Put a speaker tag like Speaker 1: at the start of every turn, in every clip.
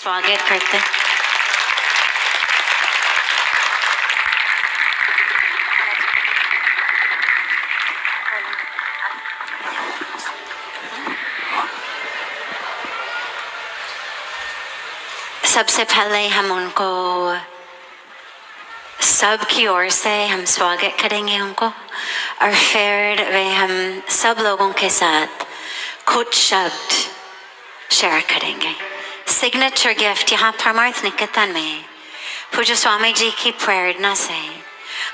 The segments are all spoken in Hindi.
Speaker 1: स्वागत करते हैं। सबसे पहले हम उनको सब की ओर से हम स्वागत करेंगे उनको, और फिर वे हम सब लोगों के साथ कुछ शब्द शेयर करेंगे। सिग्नेचर गिफ्ट यहाँ परमार्थ निकेतन में पूज्य स्वामी जी की प्रेरणा से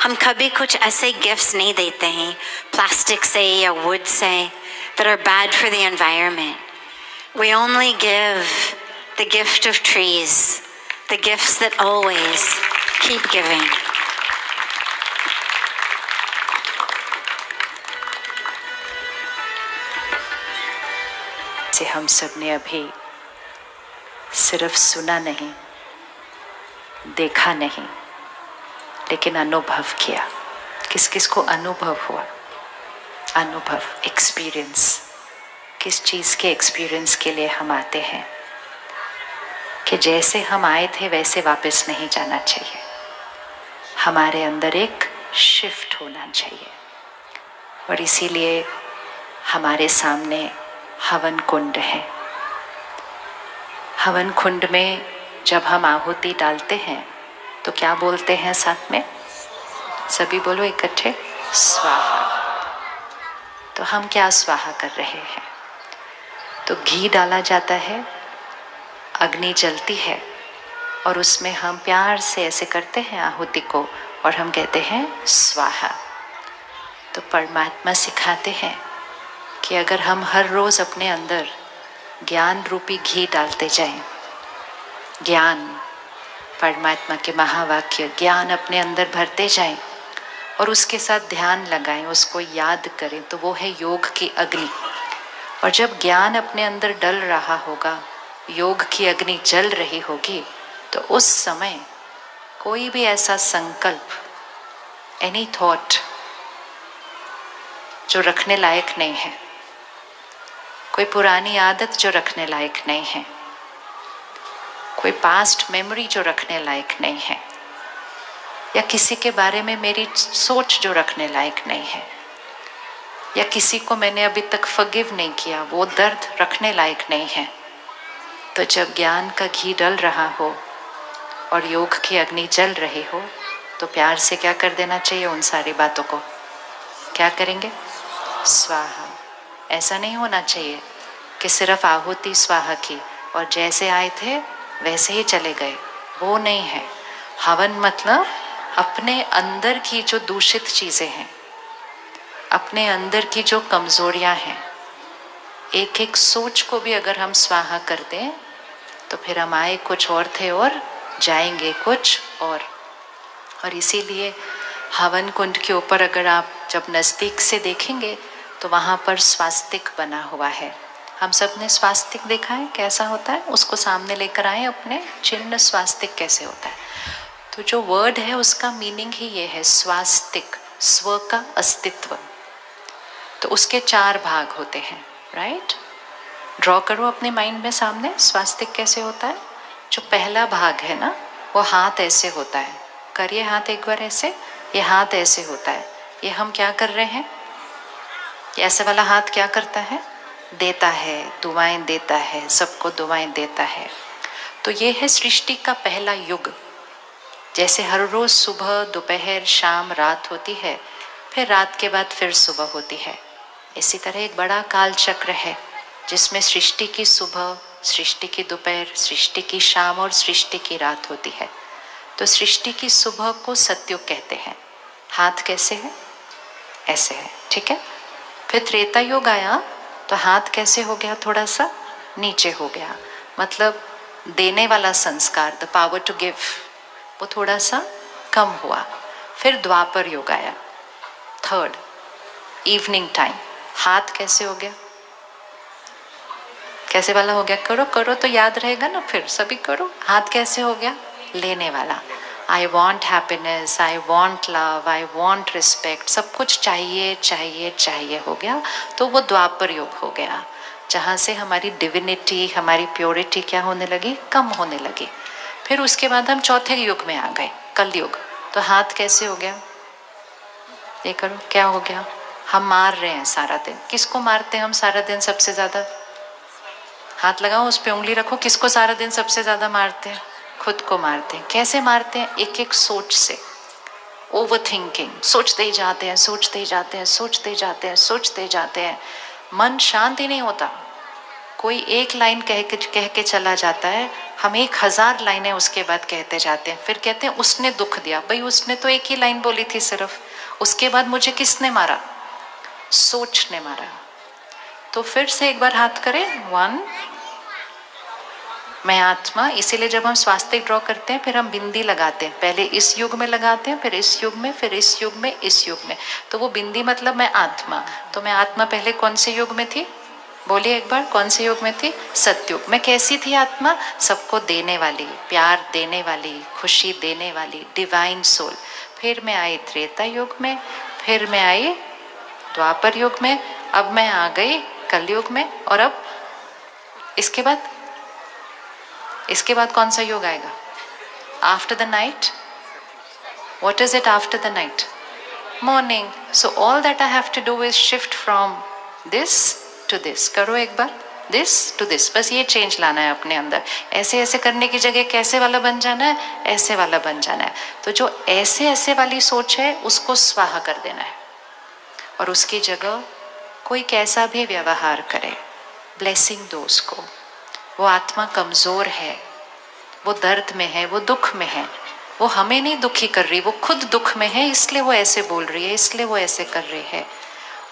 Speaker 1: हम कभी कुछ ऐसे गिफ्ट्स नहीं देते हैं प्लास्टिक से या would say that are bad for the environment. We only give the gift of trees, the gifts that always keep giving.
Speaker 2: से हम सब ने अभी सिर्फ सुना नहीं, देखा नहीं, लेकिन अनुभव किया। किस किस को अनुभव हुआ? अनुभव, एक्सपीरियंस। किस चीज़ के एक्सपीरियंस के लिए हम आते हैं कि जैसे हम आए थे वैसे वापस नहीं जाना चाहिए। हमारे अंदर एक शिफ्ट होना चाहिए, और इसीलिए हमारे सामने हवन कुंड है। हवन कुंड में जब हम आहुति डालते हैं तो क्या बोलते हैं साथ में? सभी बोलो इकट्ठे, स्वाहा। तो हम क्या स्वाहा कर रहे हैं? तो घी डाला जाता है, अग्नि जलती है, और उसमें हम प्यार से ऐसे करते हैं आहुति को, और हम कहते हैं स्वाहा। तो परमात्मा सिखाते हैं कि अगर हम हर रोज़ अपने अंदर ज्ञान रूपी घी डालते जाएं, ज्ञान, परमात्मा के महावाक्य ज्ञान अपने अंदर भरते जाएं, और उसके साथ ध्यान लगाएं, उसको याद करें, तो वो है योग की अग्नि। और जब ज्ञान अपने अंदर डल रहा होगा, योग की अग्नि जल रही होगी, तो उस समय कोई भी ऐसा संकल्प, एनी थॉट जो रखने लायक नहीं है, कोई पुरानी आदत जो रखने लायक नहीं है, कोई पास्ट मेमोरी जो रखने लायक नहीं है, या किसी के बारे में मेरी सोच जो रखने लायक नहीं है, या किसी को मैंने अभी तक फॉरगिव नहीं किया, वो दर्द रखने लायक नहीं है, तो जब ज्ञान का घी डल रहा हो और योग की अग्नि जल रही हो, तो प्यार से क्या कर देना चाहिए? उन सारी बातों को क्या करेंगे? स्वाहा। ऐसा नहीं होना चाहिए कि सिर्फ आहुति स्वाहा की और जैसे आए थे वैसे ही चले गए, वो नहीं है। हवन मतलब अपने अंदर की जो दूषित चीज़ें हैं, अपने अंदर की जो कमज़ोरियाँ हैं, एक एक सोच को भी अगर हम स्वाहा कर दें तो फिर हम आए कुछ और थे और जाएंगे कुछ और इसीलिए हवन कुंड के ऊपर अगर आप जब नज़दीक से देखेंगे तो वहाँ पर स्वास्तिक बना हुआ है। हम सब ने स्वास्तिक देखा है, कैसा होता है? उसको सामने लेकर आए अपने, चिन्ह स्वास्तिक कैसे होता है। तो जो वर्ड है उसका मीनिंग ही ये है, स्वास्तिक, स्व का अस्तित्व। तो उसके 4 भाग होते हैं, राइट? ड्रॉ करो अपने माइंड में सामने स्वास्तिक कैसे होता है। जो पहला भाग है ना, वो हाथ ऐसे होता है, करिए हाथ एक बार ऐसे, ये हाथ ऐसे होता है। ये हम क्या कर रहे हैं? ये ऐसे वाला हाथ क्या करता है? देता है, दुआएं देता है, सबको दुआएं देता है। तो ये है सृष्टि का पहला युग। जैसे हर रोज़ सुबह, दोपहर, शाम, रात होती है, फिर रात के बाद फिर सुबह होती है। इसी तरह एक बड़ा काल चक्र है जिसमें सृष्टि की सुबह, सृष्टि की दोपहर, सृष्टि की शाम और सृष्टि की रात होती है। तो सृष्टि की सुबह को सत्युग कहते हैं। हाथ कैसे है? ऐसे है, ठीक है। फिर त्रेता युग आया तो हाथ कैसे हो गया? थोड़ा सा नीचे हो गया, मतलब देने वाला संस्कार, द पावर टू गिव, वो थोड़ा सा कम हुआ। फिर द्वापर युग आया, थर्ड, इवनिंग टाइम। हाथ कैसे हो गया? कैसे वाला हो गया? करो करो तो याद रहेगा ना, फिर सभी करो। हाथ कैसे हो गया? लेने वाला। I want happiness, I want love, I want respect, सब कुछ चाहिए चाहिए चाहिए हो गया, तो वो द्वापर युग हो गया। जहाँ से हमारी डिविनिटी, हमारी प्योरिटी क्या होने लगी, कम होने लगी। फिर उसके बाद हम चौथे युग में आ गए, कलयुग। तो हाथ कैसे हो गया, ये करो, क्या हो गया, हम मार रहे हैं सारा दिन। किसको मारते हैं हम सारा दिन सबसे ज्यादा, हाथ लगाओ, उस पे उंगली रखो, किसको सारा दिन सबसे ज्यादा मारते हैं, खुद को मारते हैं। कैसे मारते हैं, एक एक सोच से, ओवर थिंकिंग, सोचते ही जाते हैं, सोचते ही जाते हैं, सोचते ही जाते हैं, सोचते ही जाते हैं, मन शांत ही नहीं होता। कोई एक लाइन कह के चला जाता है, हम 1000 लाइनें उसके बाद कहते जाते हैं। फिर कहते हैं उसने दुख दिया। भाई उसने तो एक ही लाइन बोली थी सिर्फ, उसके बाद मुझे किसने मारा, सोच ने मारा। तो फिर से एक बार हाथ करें, 1, मैं आत्मा। इसीलिए जब हम स्वास्तिक ड्रॉ करते हैं फिर हम बिंदी लगाते हैं, पहले इस युग में लगाते हैं, फिर इस युग में, फिर इस युग में, इस युग में। तो वो बिंदी मतलब मैं आत्मा। तो मैं आत्मा पहले कौन से युग में थी, बोलिए एक बार, कौन से युग में थी, सतयुग में। कैसी थी आत्मा, सबको देने वाली, प्यार देने वाली, खुशी देने वाली, डिवाइन सोल। फिर मैं आई त्रेता युग में, फिर मैं आई द्वापर युग में, अब मैं आ गई कलयुग में। और अब इसके बाद कौन सा युग आएगा, after the night. What is it after the night, morning. So all that I have to do is shift from this to this. करो एक बार, दिस टू दिस, बस ये चेंज लाना है अपने अंदर। ऐसे ऐसे करने की जगह कैसे वाला बन जाना है, ऐसे वाला बन जाना है। तो जो ऐसे ऐसे वाली सोच है उसको स्वाहा कर देना है, और उसकी जगह कोई कैसा भी व्यवहार करे, ब्लेसिंग दो उसको। वो आत्मा कमजोर है, वो दर्द में है, वो दुख में है, वो हमें नहीं दुखी कर रही, वो खुद दुख में है, इसलिए वो ऐसे बोल रही है, इसलिए वो ऐसे कर रही है।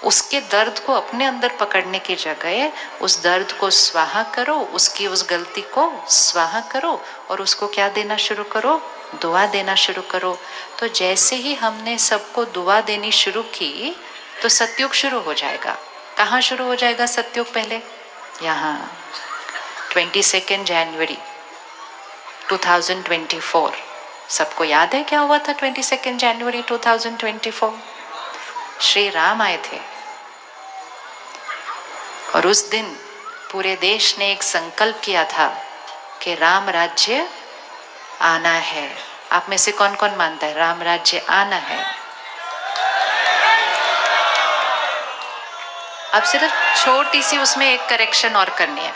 Speaker 2: उसके दर्द को अपने अंदर पकड़ने की जगह उस दर्द को स्वाहा करो, उसकी उस गलती को स्वाहा करो, और उसको क्या देना शुरू करो, दुआ देना शुरू करो। तो जैसे ही हमने सबको दुआ देनी शुरू की तो सतयुग शुरू हो जाएगा। कहाँ शुरू हो जाएगा सतयुग, पहले यहाँ 22 जनवरी 2024। सबको याद है क्या हुआ था 22 जनवरी 2024, श्री राम आए थे। और उस दिन पूरे देश ने एक संकल्प किया था कि राम राज्य आना है। आप में से कौन कौन मानता है राम राज्य आना है? अब सिर्फ छोटी सी उसमें एक करेक्शन और करनी है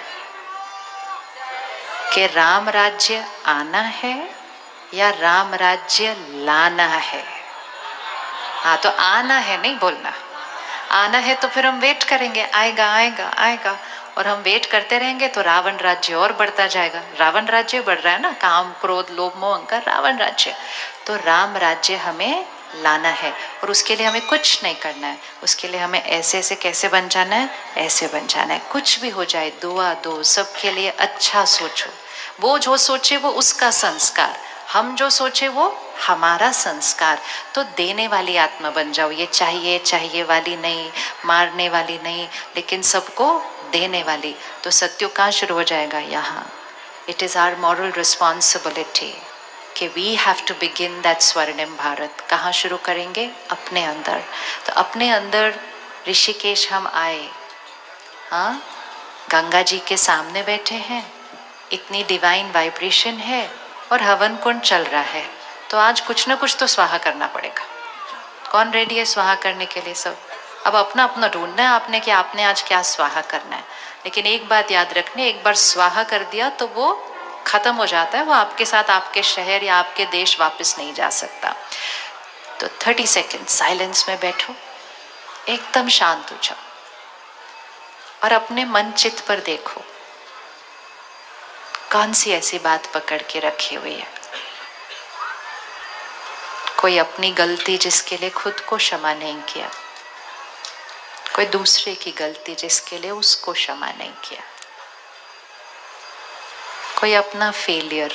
Speaker 2: कि राम राज्य आना है या राम राज्य लाना है। हाँ, तो आना है नहीं बोलना, आना है तो फिर हम वेट करेंगे, आएगा आएगा आएगा, और हम वेट करते रहेंगे तो रावण राज्य और बढ़ता जाएगा। रावण राज्य बढ़ रहा है ना, काम क्रोध लोभ मोह अहंकार, रावण राज्य। तो राम राज्य हमें लाना है, और उसके लिए हमें कुछ नहीं करना है। उसके लिए हमें ऐसे ऐसे कैसे बन जाना है, ऐसे बन जाना है। कुछ भी हो जाए दुआ दो, सबके लिए अच्छा सोचो। वो जो सोचे वो उसका संस्कार, हम जो सोचे वो हमारा संस्कार। तो देने वाली आत्मा बन जाओ। ये चाहिए चाहिए वाली नहीं, मारने वाली नहीं, लेकिन सबको देने वाली। तो सत्युग कहाँ शुरू हो जाएगा, यहाँ। It is our moral responsibility कि we have to begin that स्वर्णिम भारत। कहाँ शुरू करेंगे, अपने अंदर। तो अपने अंदर ऋषिकेश हम आए, हाँ, गंगा जी के सामने बैठे हैं, इतनी डिवाइन वाइब्रेशन है और हवन कुंड चल रहा है। तो आज कुछ ना कुछ तो स्वाहा करना पड़ेगा। कौन रेडी है स्वाहा करने के लिए? सब अब अपना अपना ढूंढना है आपने कि आपने आज क्या स्वाहा करना है। लेकिन एक बात याद रखनी, एक बार स्वाहा कर दिया तो वो खत्म हो जाता है, वो आपके साथ आपके शहर या आपके देश वापस नहीं जा सकता। तो 30 सेकेंड साइलेंस में बैठो, एकदम शांत हो जाओ और अपने मन चित्त पर देखो कौन सी ऐसी बात पकड़ के रखी हुई है। कोई अपनी गलती जिसके लिए खुद को क्षमा नहीं किया, कोई दूसरे की गलती जिसके लिए उसको क्षमा नहीं किया, कोई अपना फेलियर,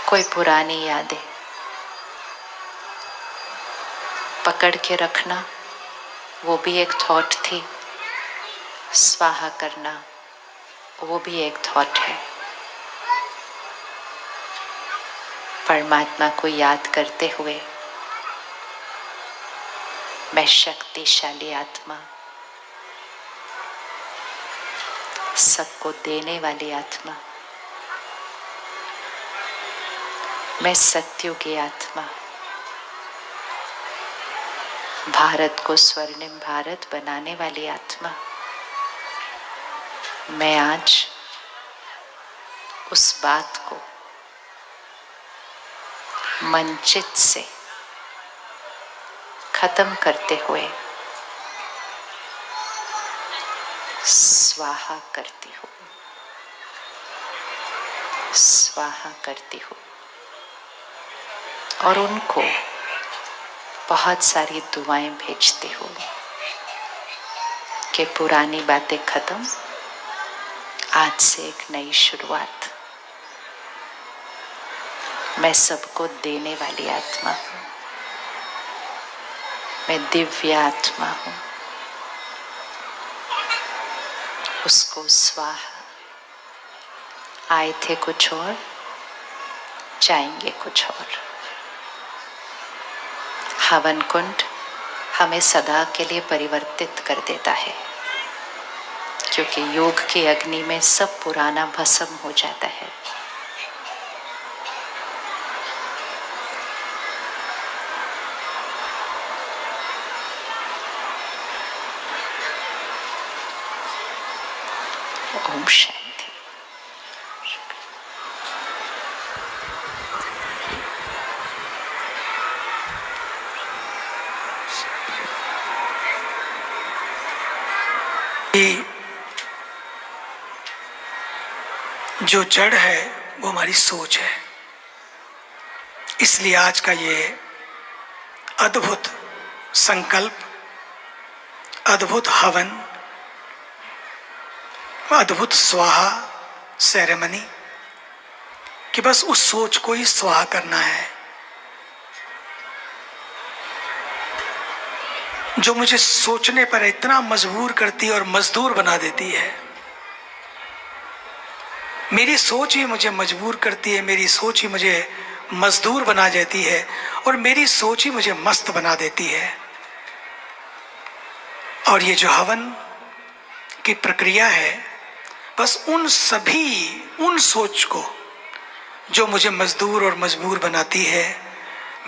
Speaker 2: कोई पुरानी यादें पकड़ के रखना, वो भी एक थॉट थी। स्वाहा करना, वो भी एक थॉट है। परमात्मा को याद करते हुए, मैं शक्तिशाली आत्मा, सबको देने वाली आत्मा, मैं सत्युगी आत्मा, भारत को स्वर्णिम भारत बनाने वाली आत्मा, मैं आज उस बात को मनचित से खत्म करते हुए स्वाहा करती हूँ, स्वाहा करती हूँ और उनको बहुत सारी दुआएं भेजती हूँ कि पुरानी बातें खत्म, आज से एक नई शुरुआत। मैं सबको देने वाली आत्मा हूँ, मैं दिव्य आत्मा हूँ, उसको स्वाहा। आए थे कुछ और, जाएंगे कुछ और। हवन कुंड हमें सदा के लिए परिवर्तित कर देता है, क्योंकि योग की अग्नि में सब पुराना भस्म हो जाता है। ओम शांति।
Speaker 3: जो जड़ है वो हमारी सोच है, इसलिए आज का ये अद्भुत संकल्प, अद्भुत हवन, अद्भुत स्वाहा सेरेमनी कि बस उस सोच को ही स्वाहा करना है जो मुझे सोचने पर इतना मजबूर करती है और मजदूर बना देती है। मेरी सोच ही मुझे मजबूर करती है, मेरी सोच ही मुझे मजदूर बना देती है और मेरी सोच ही मुझे मस्त बना देती है। और ये जो हवन की प्रक्रिया है, बस उन सोच को जो मुझे मजदूर और मजबूर बनाती है,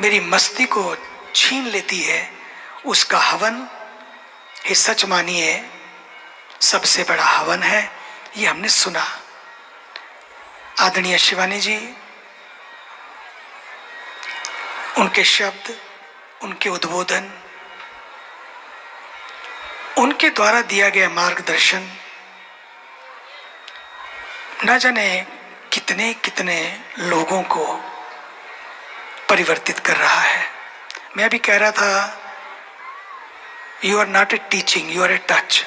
Speaker 3: मेरी मस्ती को छीन लेती है, उसका हवन ही सच मानिए सबसे बड़ा हवन है। ये हमने सुना। आदरणीय शिवानी जी, उनके शब्द, उनके उद्बोधन, उनके द्वारा दिया गया मार्गदर्शन न जाने कितने कितने लोगों को परिवर्तित कर रहा है। मैं अभी कह रहा था, you are not a teaching, you are a touch.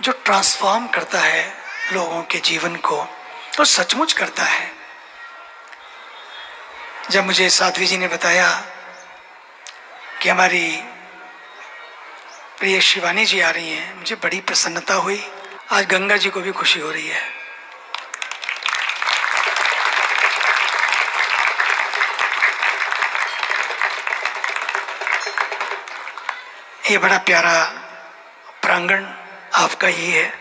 Speaker 3: जो ट्रांसफॉर्म करता है लोगों के जीवन को, तो सचमुच करता है। जब मुझे साध्वी जी ने बताया कि हमारी प्रिय शिवानी जी आ रही हैं, मुझे बड़ी प्रसन्नता हुई। आज गंगा जी को भी खुशी हो रही है। ये बड़ा प्यारा प्रांगण आपका ही है।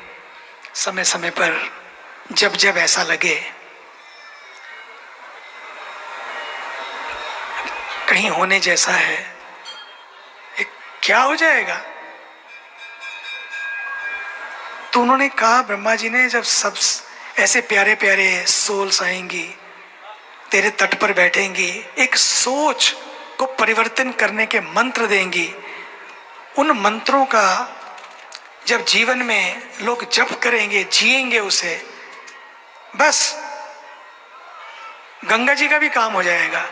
Speaker 3: समय समय पर जब जब ऐसा लगे कहीं होने जैसा है, क्या हो जाएगा, तो उन्होंने कहा, ब्रह्मा जी ने, जब सब ऐसे प्यारे प्यारे सोल्स आएंगी, तेरे तट पर बैठेंगी, एक सोच को परिवर्तन करने के मंत्र देंगी, उन मंत्रों का जब जीवन में लोग जप करेंगे, जिएंगे उसे, बस गंगा जी का भी काम हो जाएगा।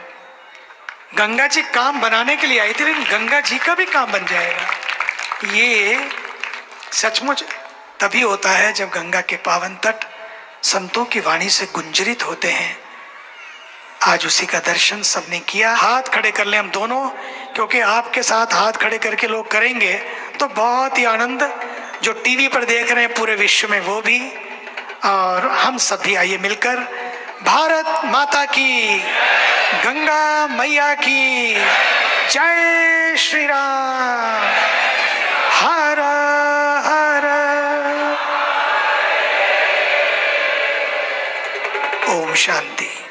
Speaker 3: गंगा जी काम बनाने के लिए आई थी, लेकिन गंगा जी का भी काम बन जाएगा। ये सचमुच तभी होता है जब गंगा के पावन तट संतों की वाणी से गुंजरित होते हैं। आज उसी का दर्शन सबने किया। हाथ खड़े कर लें हम दोनों, क्योंकि आपके साथ हाथ खड़े करके लोग करेंगे तो बहुत ही आनंद, जो टीवी पर देख रहे हैं पूरे विश्व में वो भी, और हम सब भी आइए मिलकर, भारत माता की, गंगा मैया की जय श्री राम। हर हर ओम शांति।